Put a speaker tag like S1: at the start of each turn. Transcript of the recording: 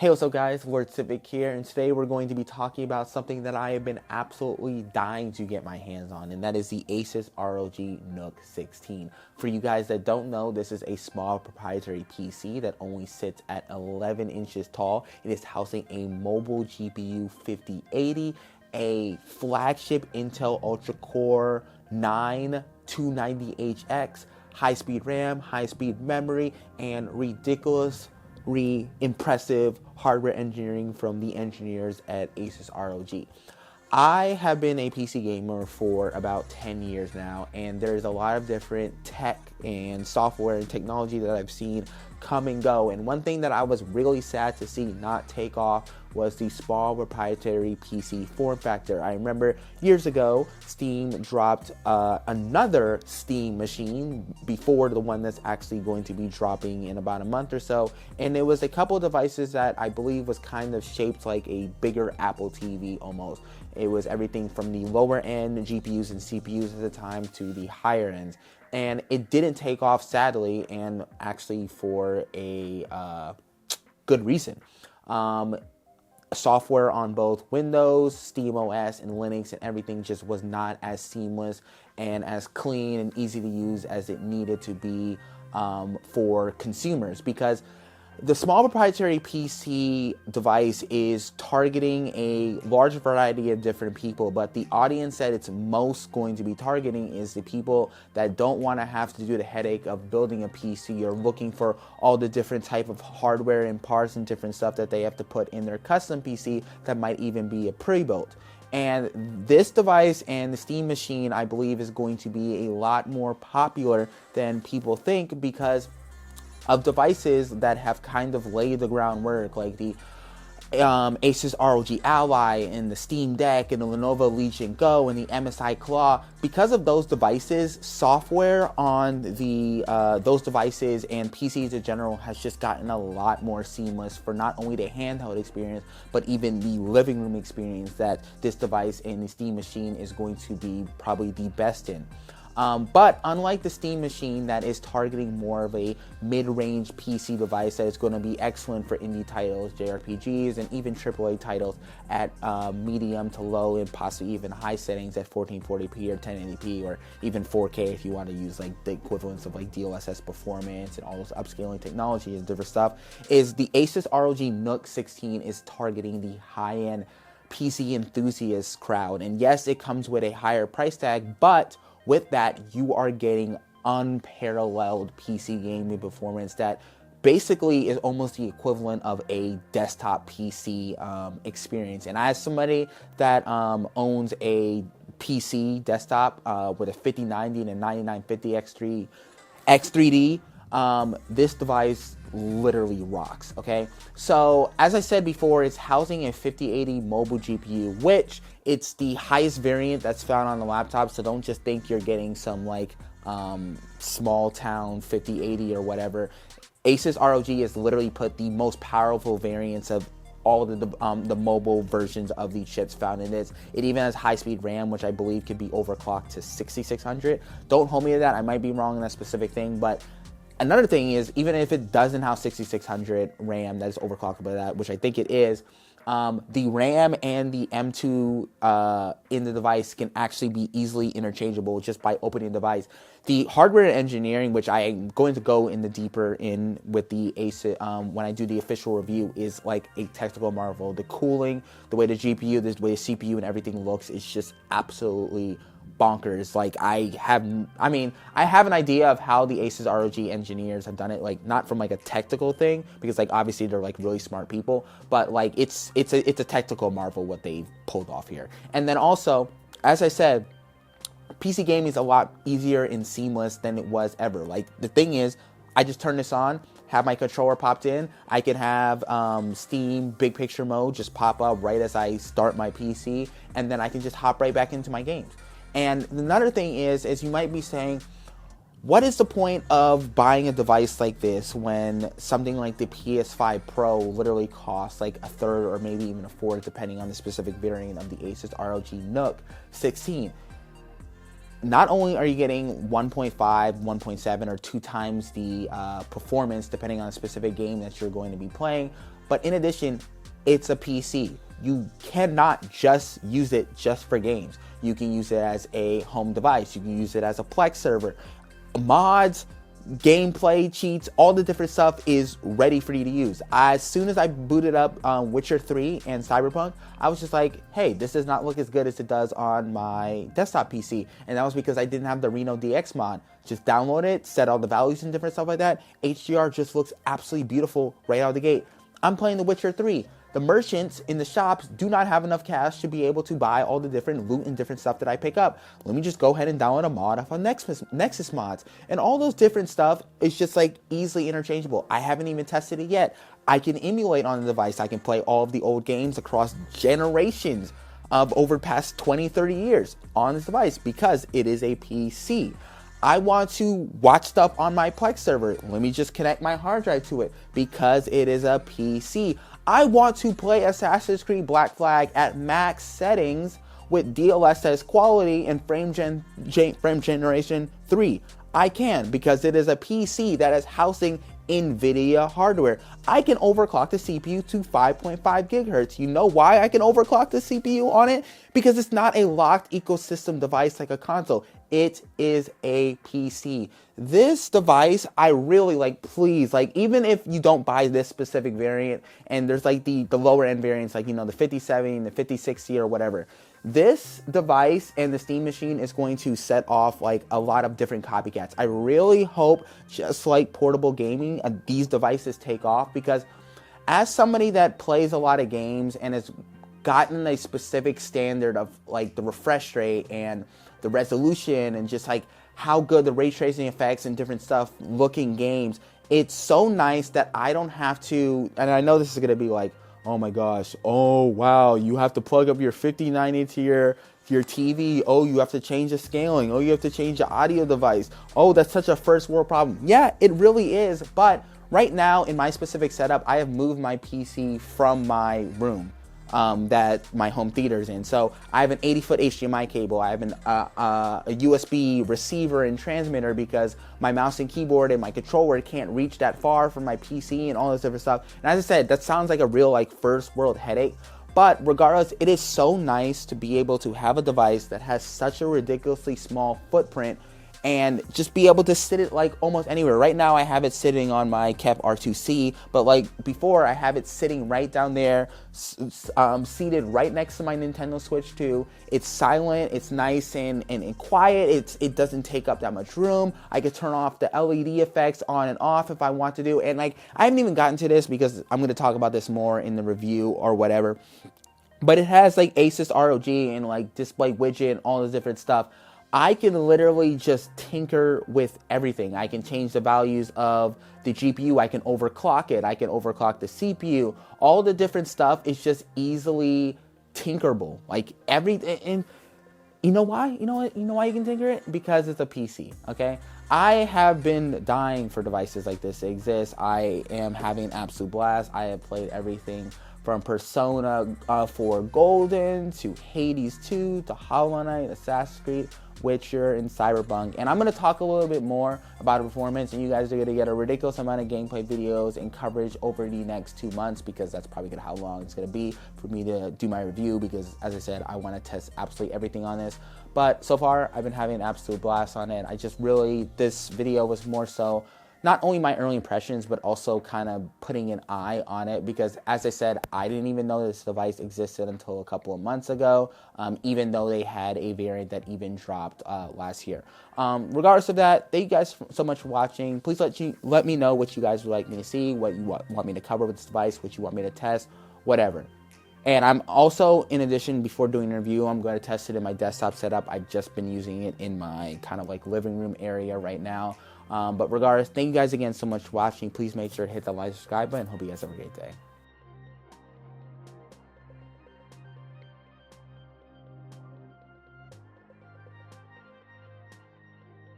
S1: Hey, what's up guys, Lord Civic here, and today we're going to be talking about something that I have been absolutely dying to get my hands on, and that is the ASUS ROG NUC 16. For you guys that don't know, this is a small proprietary PC that only sits at 11 inches tall. It is housing a mobile GPU 5080, a flagship Intel Ultra Core 9 290HX, high-speed RAM, high-speed memory, and ridiculous impressive hardware engineering from the engineers at ASUS ROG. I have been a PC gamer for about 10 years now, and there's a lot of different tech and software and technology that I've seen come and go. And one thing that I was really sad to see not take off was the small proprietary PC form factor. I remember years ago, Steam dropped another Steam machine before the one that's actually going to be dropping in about a month or so. And it was a couple of devices that I believe was kind of shaped like a bigger Apple TV almost. It was everything from the lower end GPUs and CPUs at the time to the higher ends. And it didn't take off, sadly, and actually for a good reason. Software on both Windows, SteamOS, and Linux and everything just was not as seamless and as clean and easy to use as it needed to be for consumers, because the small proprietary PC device is targeting a large variety of different people, but the audience that it's most going to be targeting is the people that don't want to have to do the headache of building a PC or looking for all the different type of hardware and parts and different stuff that they have to put in their custom PC that might even be a pre-built. And this device and the Steam machine, I believe, is going to be a lot more popular than people think, because of devices that have kind of laid the groundwork, like the ASUS ROG Ally and the Steam Deck and the Lenovo Legion Go and the MSI Claw. Because of those devices, software on the those devices and PCs in general has just gotten a lot more seamless for not only the handheld experience, but even the living room experience that this device and the Steam machine is going to be probably the best in. But unlike the Steam machine that is targeting more of a mid-range PC device that is going to be excellent for indie titles, JRPGs, and even AAA titles at medium to low and possibly even high settings at 1440p or 1080p or even 4K if you want to use like the equivalents of like DLSS performance and all those upscaling technology and different stuff, is the ASUS ROG NUC 16 is targeting the high-end PC enthusiast crowd. And yes, it comes with a higher price tag, but with that, you are getting unparalleled PC gaming performance that basically is almost the equivalent of a desktop PC experience. And as somebody that owns a PC desktop with a 5090 and a 9950 X3D, this device literally rocks, okay? So, as I said before, it's housing a 5080 mobile GPU, which it's the highest variant that's found on the laptop, so don't just think you're getting some like small town 5080 or whatever. ASUS ROG has literally put the most powerful variants of all the mobile versions of the chips found in this. It even has high-speed RAM, which I believe can be overclocked to 6600. Don't hold me to that, I might be wrong on that specific thing, but another thing is, even if it doesn't have 6600 RAM that is overclocked by that, which I think it is, the RAM and the M2 in the device can actually be easily interchangeable just by opening the device. The hardware engineering, which I am going to go in the deeper in with the ASUS when I do the official review, is like a technical marvel. The cooling, the way the GPU, the way the CPU and everything looks is just absolutely bonkers. Like I have an idea of how the ASUS ROG engineers have done it, like not from like a technical thing, because like obviously they're like really smart people, but like it's a technical marvel what they've pulled off here. And then also, as I said, PC gaming is a lot easier and seamless than it was ever. Like the thing is, I just turn this on, have my controller popped in, I can have Steam big picture mode just pop up right as I start my PC, and then I can just hop right back into my games. And another thing is you might be saying, what is the point of buying a device like this when something like the PS5 Pro literally costs like a third or maybe even a fourth, depending on the specific variant of the ASUS ROG NUC 16? Not only are you getting 1.5, 1.7, or 2 times the performance, depending on a specific game that you're going to be playing, But in addition, it's a PC. You cannot just use it just for games. You can use it as a home device. You can use it as a Plex server. Mods, gameplay, cheats, all the different stuff is ready for you to use. As soon as I booted up Witcher 3 and Cyberpunk, I was just like, hey, this does not look as good as it does on my desktop PC. And that was because I didn't have the Reno DX mod. Just download it, set all the values and different stuff like that. HDR just looks absolutely beautiful right out of the gate. I'm playing The Witcher 3. The merchants in the shops do not have enough cash to be able to buy all the different loot and different stuff that I pick up. Let me just go ahead and download a mod off of Nexus mods. And all those different stuff is just like easily interchangeable. I haven't even tested it yet. I can emulate on the device. I can play all of the old games across generations of over past 20, 30 years on this device because it is a PC. I want to watch stuff on my Plex server. Let me just connect my hard drive to it because it is a PC. I want to play Assassin's Creed Black Flag at max settings with DLSS quality and frame generation 3. I can because it is a PC that is housing NVIDIA hardware. I can overclock the CPU to 5.5 gigahertz. You know why I can overclock the CPU on it? Because it's not a locked ecosystem device like a console. It is a PC. This device, I really like, please, like, even if you don't buy this specific variant and there's like the lower end variants, like, you know, the 5070, the 5060 or whatever, this device and the Steam machine is going to set off like a lot of different copycats. I really hope, just like portable gaming, these devices take off, because as somebody that plays a lot of games and has gotten a specific standard of like the refresh rate and the resolution and just like how good the ray tracing effects and different stuff look in games, it's so nice that I don't have to, and I know this is going to be like, oh my gosh, oh wow, you have to plug up your 5090 to your TV, oh you have to change the scaling, oh you have to change the audio device, oh that's such a first world problem. Yeah, it really is, but right now in my specific setup, I have moved my PC from my room that my home theater's in. So I have an 80-foot HDMI cable. I have a USB receiver and transmitter because my mouse and keyboard and my controller can't reach that far from my PC and all this different stuff. And as I said, that sounds like a real like first world headache. But regardless, it is so nice to be able to have a device that has such a ridiculously small footprint and just be able to sit it like almost anywhere. Right now I have it sitting on my KEF R2C, but like before I have it sitting right down there, seated right next to my Nintendo Switch 2. It's silent, it's nice and quiet, it doesn't take up that much room. I could turn off the LED effects on and off if I want to do, and like I haven't even gotten to this because I'm going to talk about this more in the review or whatever, but it has like ASUS ROG and like display widget and all this different stuff. I can literally just tinker with everything. I can change the values of the GPU. I can overclock it. I can overclock the CPU. All the different stuff is just easily tinkerable. Like everything. And you know why? You know why you can tinker it? Because it's a PC, okay? I have been dying for devices like this to exist. I am having an absolute blast. I have played everything from Persona 4 Golden to Hades 2 to Hollow Knight, Assassin's Creed, Witcher, and Cyberpunk. And I'm going to talk a little bit more about the performance, and you guys are going to get a ridiculous amount of gameplay videos and coverage over the next 2 months, because that's probably how long it's going to be for me to do my review, because as I said, I want to test absolutely everything on this. But so far, I've been having an absolute blast on it. This video was more so not only my early impressions, but also kind of putting an eye on it, because as I said, I didn't even know this device existed until a couple of months ago, even though they had a variant that even dropped last year. Regardless of that, thank you guys so much for watching. Please let me know what you guys would like me to see, what you want me to cover with this device, what you want me to test, whatever. And I'm also, in addition, before doing a review, I'm going to test it in my desktop setup. I've just been using it in my kind of like living room area right now. But regardless, thank you guys again so much for watching. Please make sure to hit the like, subscribe button. Hope you guys have a great day.